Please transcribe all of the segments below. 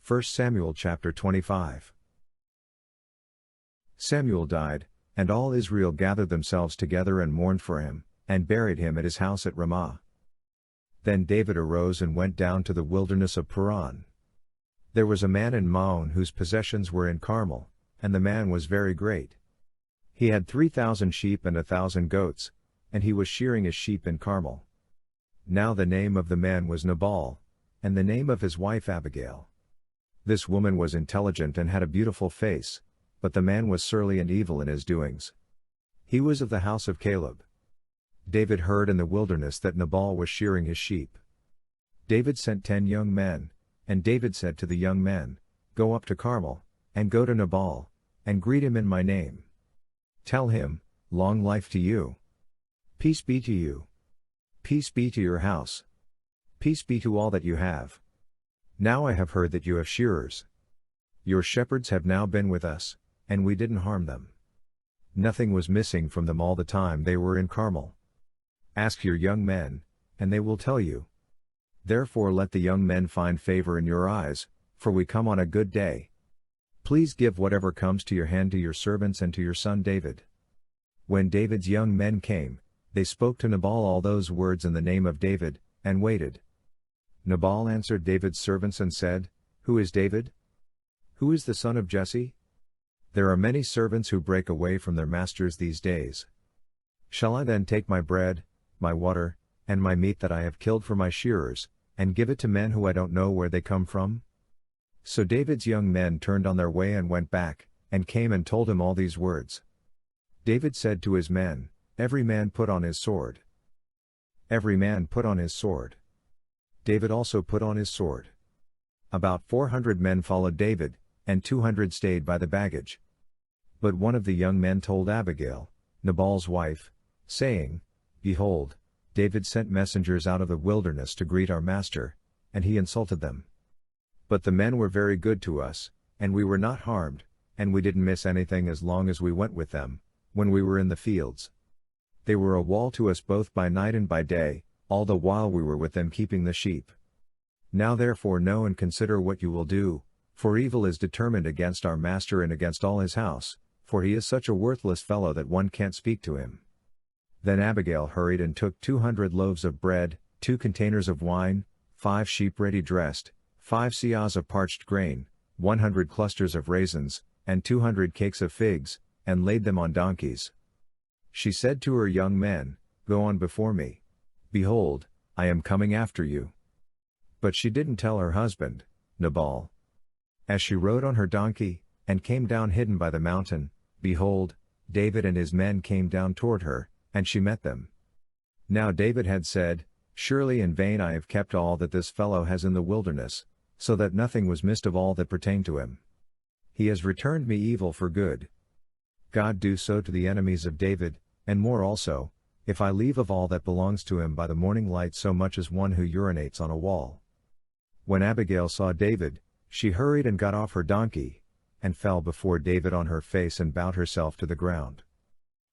1 Samuel chapter 25. Samuel died, and all Israel gathered themselves together and mourned for him, and buried him at his house at Ramah. Then David arose and went down to the wilderness of Paran. There was a man in Maon whose possessions were in Carmel, and the man was very great. He had 3,000 sheep and 1,000 goats, and he was shearing his sheep in Carmel. Now the name of the man was Nabal, and the name of his wife Abigail. This woman was intelligent and had a beautiful face, but the man was surly and evil in his doings. He was of the house of Caleb. David heard in the wilderness that Nabal was shearing his sheep. David sent 10 young men, and David said to the young men, "Go up to Carmel, and go to Nabal, and greet him in my name. Tell him, 'Long life to you. Peace be to you. Peace be to your house. Peace be to all that you have. Now I have heard that you have shearers. Your shepherds have now been with us, and we didn't harm them. Nothing was missing from them all the time they were in Carmel. Ask your young men, and they will tell you. Therefore let the young men find favor in your eyes, for we come on a good day. Please give whatever comes to your hand to your servants and to your son David." When David's young men came, they spoke to Nabal all those words in the name of David, and waited. Nabal answered David's servants and said, "Who is David? Who is the son of Jesse? There are many servants who break away from their masters these days. Shall I then take my bread, my water, and my meat that I have killed for my shearers, and give it to men who I don't know where they come from?" So David's young men turned on their way and went back, and came and told him all these words. David said to his men, "Every man put on his sword." Every man put on his sword. David also put on his sword. About 400 men followed David, and 200 stayed by the baggage. But one of the young men told Abigail, Nabal's wife, saying, "Behold, David sent messengers out of the wilderness to greet our master, and he insulted them. But the men were very good to us, and we were not harmed, and we didn't miss anything as long as we went with them, when we were in the fields. They were a wall to us both by night and by day, all the while we were with them keeping the sheep. Now therefore know and consider what you will do, for evil is determined against our master and against all his house, for he is such a worthless fellow that one can't speak to him." Then Abigail hurried and took 200 loaves of bread, 2 containers of wine, 5 sheep ready dressed, 5 seahs of parched grain, 100 clusters of raisins, and 200 cakes of figs, and laid them on donkeys. She said to her young men, "Go on before me. Behold, I am coming after you." But she didn't tell her husband, Nabal. As she rode on her donkey, and came down hidden by the mountain, behold, David and his men came down toward her, and she met them. Now David had said, "Surely in vain I have kept all that this fellow has in the wilderness, so that nothing was missed of all that pertained to him. He has returned me evil for good. God do so to the enemies of David, and more also, if I leave of all that belongs to him by the morning light so much as one who urinates on a wall." When Abigail saw David, she hurried and got off her donkey, and fell before David on her face and bowed herself to the ground.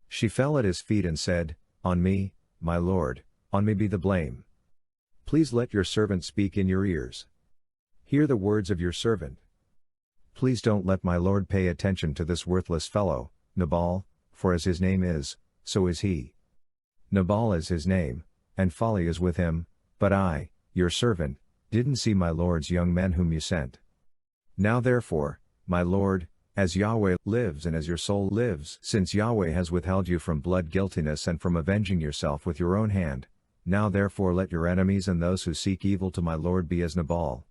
She fell at his feet and said, "On me, my lord, on me be the blame. Please let your servant speak in your ears. Hear the words of your servant. Please don't let my lord pay attention to this worthless fellow, Nabal, for as his name is, so is he. Nabal is his name, and folly is with him, but I, your servant, didn't see my lord's young men whom you sent. Now therefore, my lord, as Yahweh lives and as your soul lives, since Yahweh has withheld you from blood guiltiness and from avenging yourself with your own hand, now therefore let your enemies and those who seek evil to my lord be as Nabal.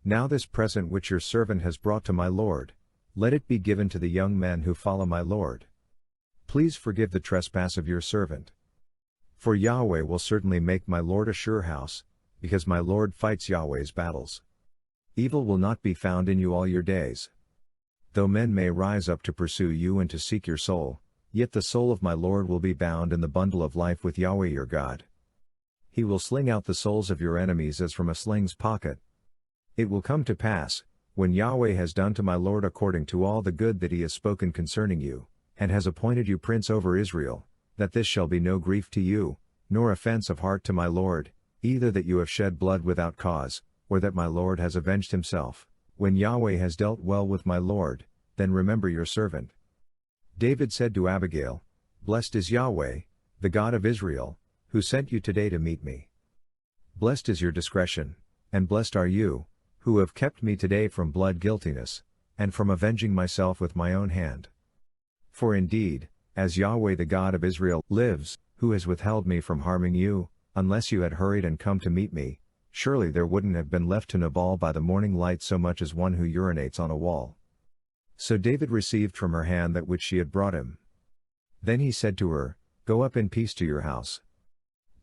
Now this present which your servant has brought to my lord, let it be given to the young men who follow my lord. Please forgive the trespass of your servant. For Yahweh will certainly make my lord a sure house, because my lord fights Yahweh's battles. Evil will not be found in you all your days. Though men may rise up to pursue you and to seek your soul, yet the soul of my lord will be bound in the bundle of life with Yahweh your God. He will sling out the souls of your enemies as from a sling's pocket. It will come to pass, when Yahweh has done to my lord according to all the good that he has spoken concerning you, and has appointed you prince over Israel, that this shall be no grief to you, nor offense of heart to my lord, either that you have shed blood without cause, or that my lord has avenged himself, When Yahweh has dealt well with my lord, then remember your servant. David said to Abigail, Blessed is Yahweh, the God of Israel, who sent you today to meet me. Blessed is your discretion, and blessed are you, who have kept me today from blood guiltiness, and from avenging myself with my own hand. For indeed, as Yahweh the God of Israel lives, who has withheld me from harming you, unless you had hurried and come to meet me, surely there wouldn't have been left to Nabal by the morning light so much as one who urinates on a wall. So David received from her hand that which she had brought him. Then he said to her, Go up in peace to your house.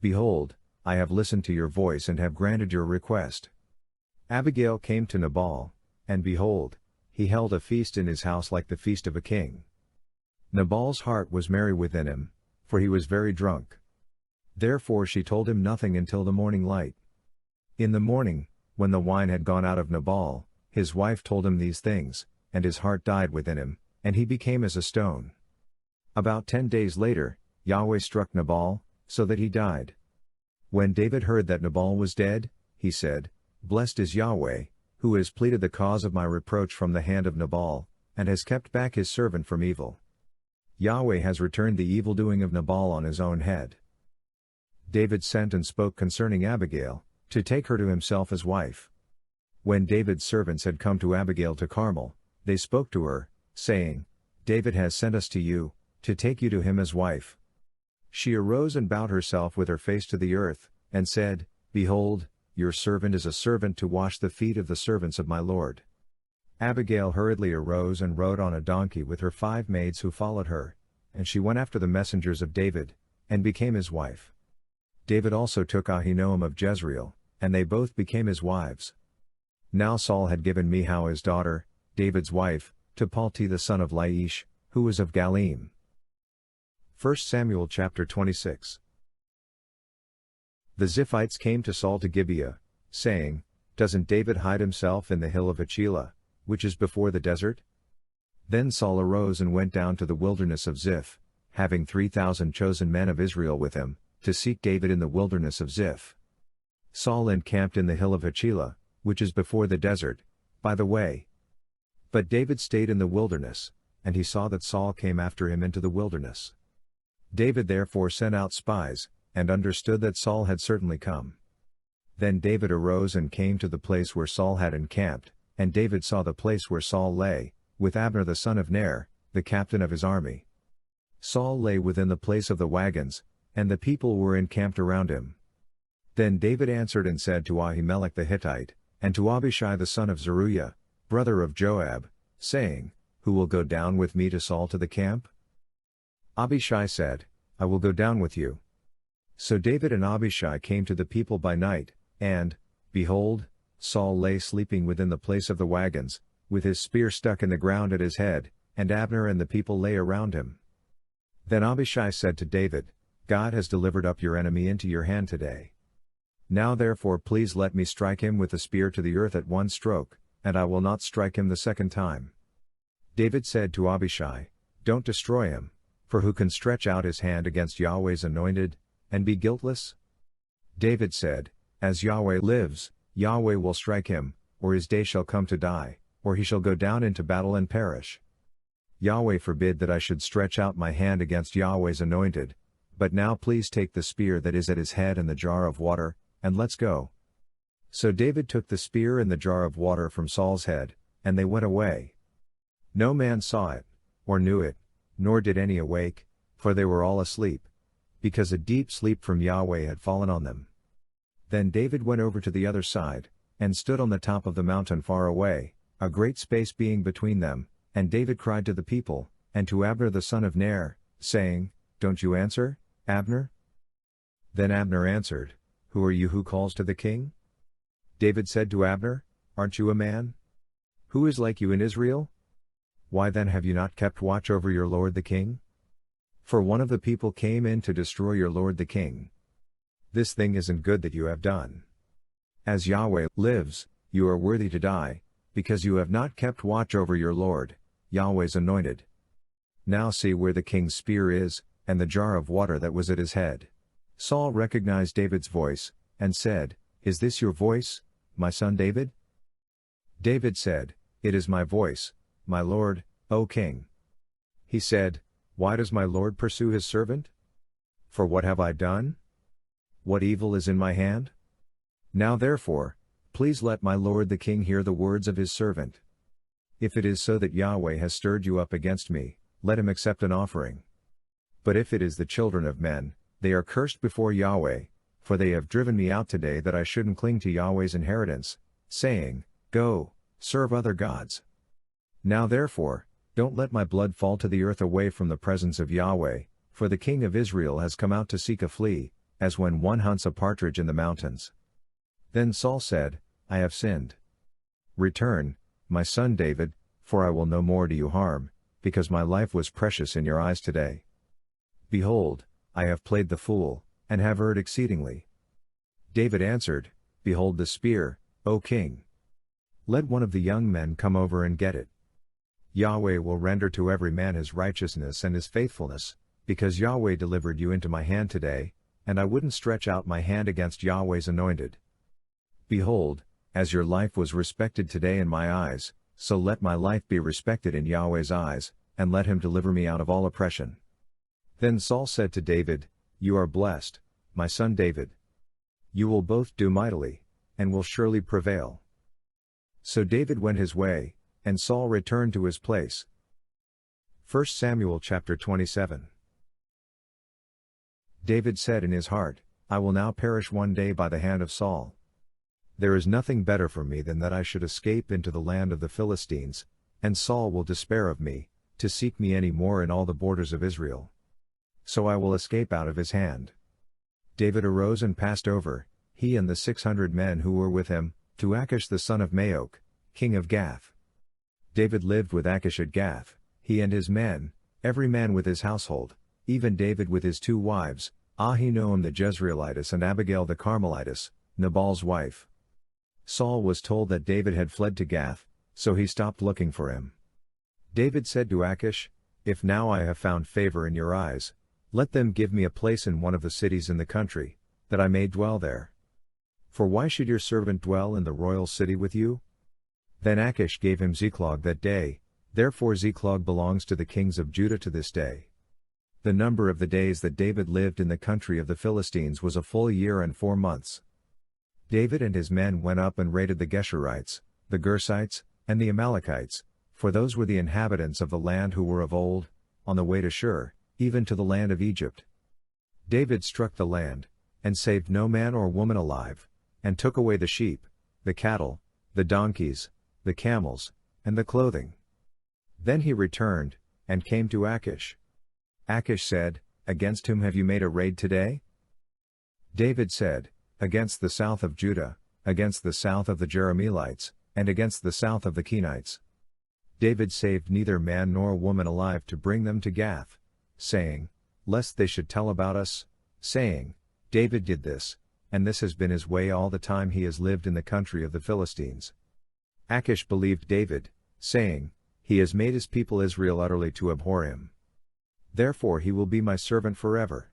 Behold, I have listened to your voice and have granted your request. Abigail came to Nabal, and behold, he held a feast in his house like the feast of a king. Nabal's heart was merry within him, for he was very drunk. Therefore she told him nothing until the morning light. In the morning, when the wine had gone out of Nabal, his wife told him these things, and his heart died within him, and he became as a stone. About 10 days later, Yahweh struck Nabal, so that he died. When David heard that Nabal was dead, he said, Blessed is Yahweh, who has pleaded the cause of my reproach from the hand of Nabal, and has kept back his servant from evil. Yahweh has returned the evildoing of Nabal on his own head. David sent and spoke concerning Abigail, to take her to himself as wife. When David's servants had come to Abigail to Carmel, they spoke to her, saying, David has sent us to you, to take you to him as wife. She arose and bowed herself with her face to the earth, and said, Behold, your servant is a servant to wash the feet of the servants of my lord. Abigail hurriedly arose and rode on a donkey with her 5 maids who followed her, and she went after the messengers of David, and became his wife. David also took Ahinoam of Jezreel, and they both became his wives. Now Saul had given Michal his daughter, David's wife, to Palti the son of Laish, who was of Galim. 1 Samuel chapter 26. The Ziphites came to Saul to Gibeah, saying, Doesn't David hide himself in the hill of Hachilah, which is before the desert? Then Saul arose and went down to the wilderness of Ziph, having 3,000 chosen men of Israel with him, to seek David in the wilderness of Ziph. Saul encamped in the hill of Hachilah, which is before the desert, by the way. But David stayed in the wilderness, and he saw that Saul came after him into the wilderness. David therefore sent out spies, and understood that Saul had certainly come. Then David arose and came to the place where Saul had encamped, and David saw the place where Saul lay, with Abner the son of Ner, the captain of his army. Saul lay within the place of the wagons, and the people were encamped around him. Then David answered and said to Ahimelech the Hittite, and to Abishai the son of Zeruiah, brother of Joab, saying, Who will go down with me to Saul to the camp? Abishai said, I will go down with you. So David and Abishai came to the people by night, and, behold, Saul lay sleeping within the place of the wagons, with his spear stuck in the ground at his head, and Abner and the people lay around him. Then Abishai said to David, God has delivered up your enemy into your hand today. Now therefore please let me strike him with the spear to the earth at one stroke, and I will not strike him the second time. David said to Abishai, Don't destroy him, for who can stretch out his hand against Yahweh's anointed, and be guiltless? David said, As Yahweh lives, Yahweh will strike him, or his day shall come to die, or he shall go down into battle and perish. Yahweh forbid that I should stretch out my hand against Yahweh's anointed, but now please take the spear that is at his head and the jar of water, and let's go. So David took the spear and the jar of water from Saul's head, and they went away. No man saw it, or knew it, nor did any awake, for they were all asleep, because a deep sleep from Yahweh had fallen on them. Then David went over to the other side, and stood on the top of the mountain far away, a great space being between them, and David cried to the people, and to Abner the son of Ner, saying, Don't you answer, Abner? Then Abner answered, Who are you who calls to the king? David said to Abner, Aren't you a man? Who is like you in Israel? Why then have you not kept watch over your lord the king? For one of the people came in to destroy your lord the king. This thing isn't good that you have done. As Yahweh lives, you are worthy to die, because you have not kept watch over your lord, Yahweh's anointed. Now see where the king's spear is, and the jar of water that was at his head. Saul recognized David's voice, and said, Is this your voice, my son David? David said, "It is my voice, my lord, O king." He said, "Why does my lord pursue his servant? For what have I done? What evil is in my hand? Now therefore, please let my lord the king hear the words of his servant. If it is so that Yahweh has stirred you up against me, let him accept an offering. But if it is the children of men, they are cursed before Yahweh, for they have driven me out today that I shouldn't cling to Yahweh's inheritance, saying, 'Go, serve other gods.' Now therefore, don't let my blood fall to the earth away from the presence of Yahweh, for the king of Israel has come out to seek a flea, as when one hunts a partridge in the mountains." Then Saul said, "I have sinned. Return, my son David, for I will no more do you harm, because my life was precious in your eyes today. Behold, I have played the fool, and have erred exceedingly." David answered, "Behold the spear, O king. Let one of the young men come over and get it. Yahweh will render to every man his righteousness and his faithfulness, because Yahweh delivered you into my hand today, and I wouldn't stretch out my hand against Yahweh's anointed. Behold, as your life was respected today in my eyes, so let my life be respected in Yahweh's eyes, and let him deliver me out of all oppression." Then Saul said to David, "You are blessed, my son David. You will both do mightily, and will surely prevail." So David went his way, and Saul returned to his place. 1 Samuel chapter 27. David said in his heart, "I will now perish one day by the hand of Saul. There is nothing better for me than that I should escape into the land of the Philistines, and Saul will despair of me, to seek me any more in all the borders of Israel. So I will escape out of his hand." David arose and passed over, he and the 600 men who were with him, to Achish the son of Maok, king of Gath. David lived with Achish at Gath, he and his men, every man with his household, even David with his 2 wives, Ahinoam the Jezreelitess and Abigail the Carmelitess, Nabal's wife. Saul was told that David had fled to Gath, so he stopped looking for him. David said to Achish, "If now I have found favor in your eyes, let them give me a place in one of the cities in the country, that I may dwell there. For why should your servant dwell in the royal city with you?" Then Achish gave him Ziklag that day, therefore Ziklag belongs to the kings of Judah to this day. The number of the days that David lived in the country of the Philistines was a full year and 4 months. David and his men went up and raided the Geshurites, the Gersites, and the Amalekites, for those were the inhabitants of the land who were of old, on the way to Shur, even to the land of Egypt. David struck the land, and saved no man or woman alive, and took away the sheep, the cattle, the donkeys, the camels, and the clothing. Then he returned, and came to Achish. Achish said, "Against whom have you made a raid today?" David said, "Against the south of Judah, against the south of the Jerahmeelites, and against the south of the Kenites." David saved neither man nor woman alive to bring them to Gath, saying, "Lest they should tell about us, saying, 'David did this, and this has been his way all the time he has lived in the country of the Philistines.'" Achish believed David, saying, "He has made his people Israel utterly to abhor him. Therefore he will be my servant forever."